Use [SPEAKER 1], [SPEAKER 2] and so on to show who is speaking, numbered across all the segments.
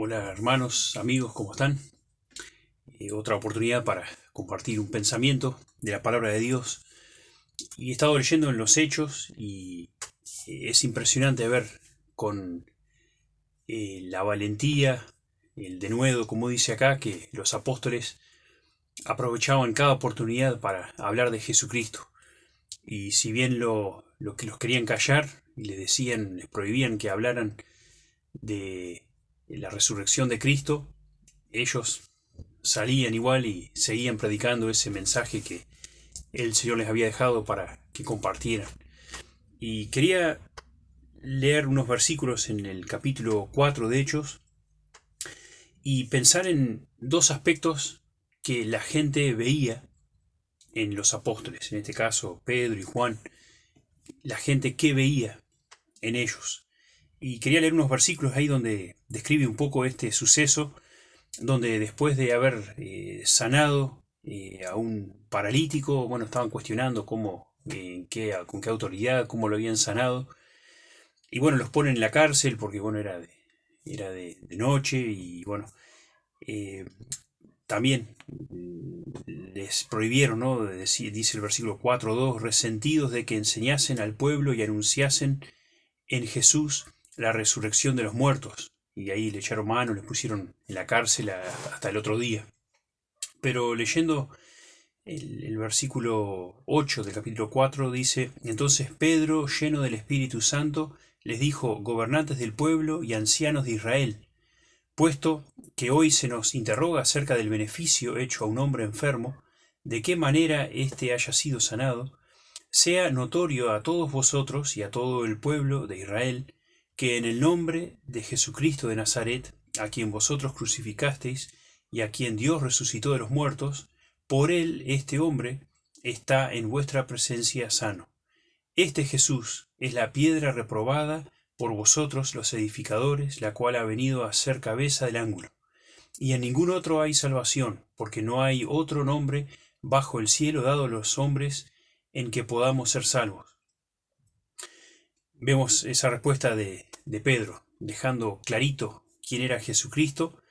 [SPEAKER 1] Hola hermanos, amigos, ¿cómo están? Otra oportunidad para compartir un pensamiento de la palabra de Dios. Y he estado leyendo en los Hechos y es impresionante ver con la valentía, el denuedo, como dice acá, que los apóstoles aprovechaban cada oportunidad para hablar de Jesucristo. Y si bien lo que los querían callar y les decían, les prohibían que hablaran de la resurrección de Cristo, ellos salían igual y seguían predicando ese mensaje que el Señor les había dejado para que compartieran. Y quería leer unos versículos en el capítulo 4 de Hechos y pensar en dos aspectos que la gente veía en los apóstoles, en este caso Pedro y Juan, la gente que veía en ellos. Y quería leer unos versículos ahí donde describe un poco este suceso, donde después de haber sanado a un paralítico, bueno, estaban cuestionando cómo, con qué autoridad, cómo lo habían sanado, y bueno, los ponen en la cárcel porque, bueno, era de noche, y bueno, eh, también les prohibieron, ¿no? Dice el versículo 4:2, resentidos de que enseñasen al pueblo y anunciasen en Jesús la resurrección de los muertos. Y ahí le echaron mano, les pusieron en la cárcel hasta el otro día. Pero leyendo el versículo 8 del capítulo 4 dice, entonces Pedro, lleno del Espíritu Santo, les dijo, gobernantes del pueblo y ancianos de Israel, puesto que hoy se nos interroga acerca del beneficio hecho a un hombre enfermo, de qué manera éste haya sido sanado, sea notorio a todos vosotros y a todo el pueblo de Israel, que en el nombre de Jesucristo de Nazaret, a quien vosotros crucificasteis y a quien Dios resucitó de los muertos, por él este hombre está en vuestra presencia sano. Este Jesús es la piedra reprobada por vosotros los edificadores, la cual ha venido a ser cabeza del ángulo. Y en ningún otro hay salvación, porque no hay otro nombre bajo el cielo dado a los hombres en que podamos ser salvos. Vemos esa respuesta de Pedro, dejando clarito quién era Jesucristo,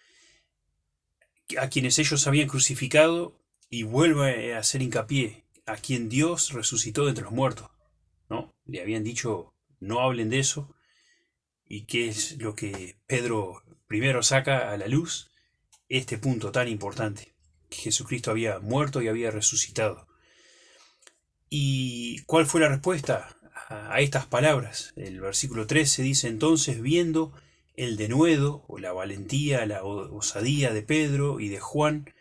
[SPEAKER 1] a quienes ellos habían crucificado, y vuelve a hacer hincapié a quien Dios resucitó de entre los muertos, ¿no? Le habían dicho, no hablen de eso, y qué es lo que Pedro primero saca a la luz, este punto tan importante, que Jesucristo había muerto y había resucitado. ¿Y cuál fue la respuesta a estas palabras? El versículo 13 dice, entonces viendo el denuedo, o la valentía, la osadía de Pedro y de Juan,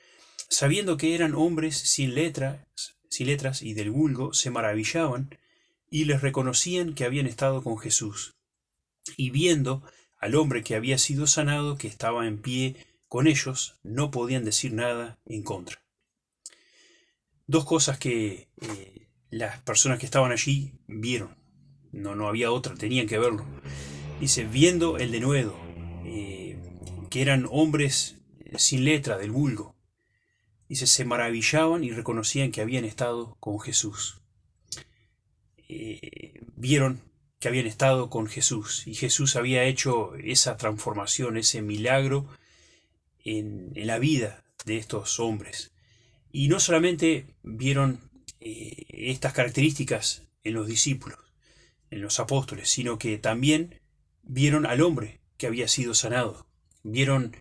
[SPEAKER 1] sabiendo que eran hombres sin letras y del vulgo, se maravillaban y les reconocían que habían estado con Jesús. Y viendo al hombre que había sido sanado, que estaba en pie con ellos, no podían decir nada en contra. Dos cosas que las personas que estaban allí vieron. No había otra, tenían que verlo. Dice, viendo el denuedo, que eran hombres sin letra del vulgo. Dice, se maravillaban y reconocían que habían estado con Jesús. Vieron que habían estado con Jesús y Jesús había hecho esa transformación, ese milagro en la vida de estos hombres. Y no solamente vieron estas características en los discípulos, en los apóstoles, sino que también vieron al hombre que había sido sanado. Vieron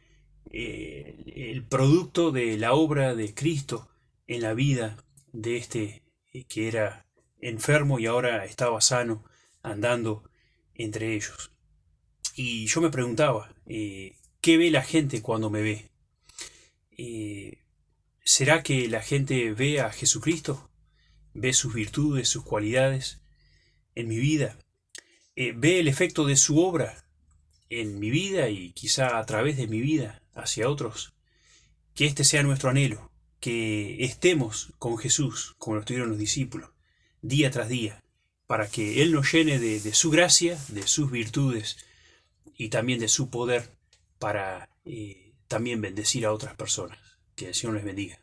[SPEAKER 1] el producto de la obra de Cristo en la vida de este que era enfermo y ahora estaba sano, andando entre ellos. Y yo me preguntaba, ¿qué ve la gente cuando me ve? Eh, ¿Será que la gente ve a Jesucristo? ¿Ve sus virtudes, sus cualidades en mi vida? ¿Ve el efecto de su obra en mi vida y quizá a través de mi vida hacia otros? Que este sea nuestro anhelo, que estemos con Jesús, como lo estuvieron los discípulos, día tras día, para que Él nos llene de su gracia, de sus virtudes y también de su poder para también bendecir a otras personas. Que el Señor les bendiga.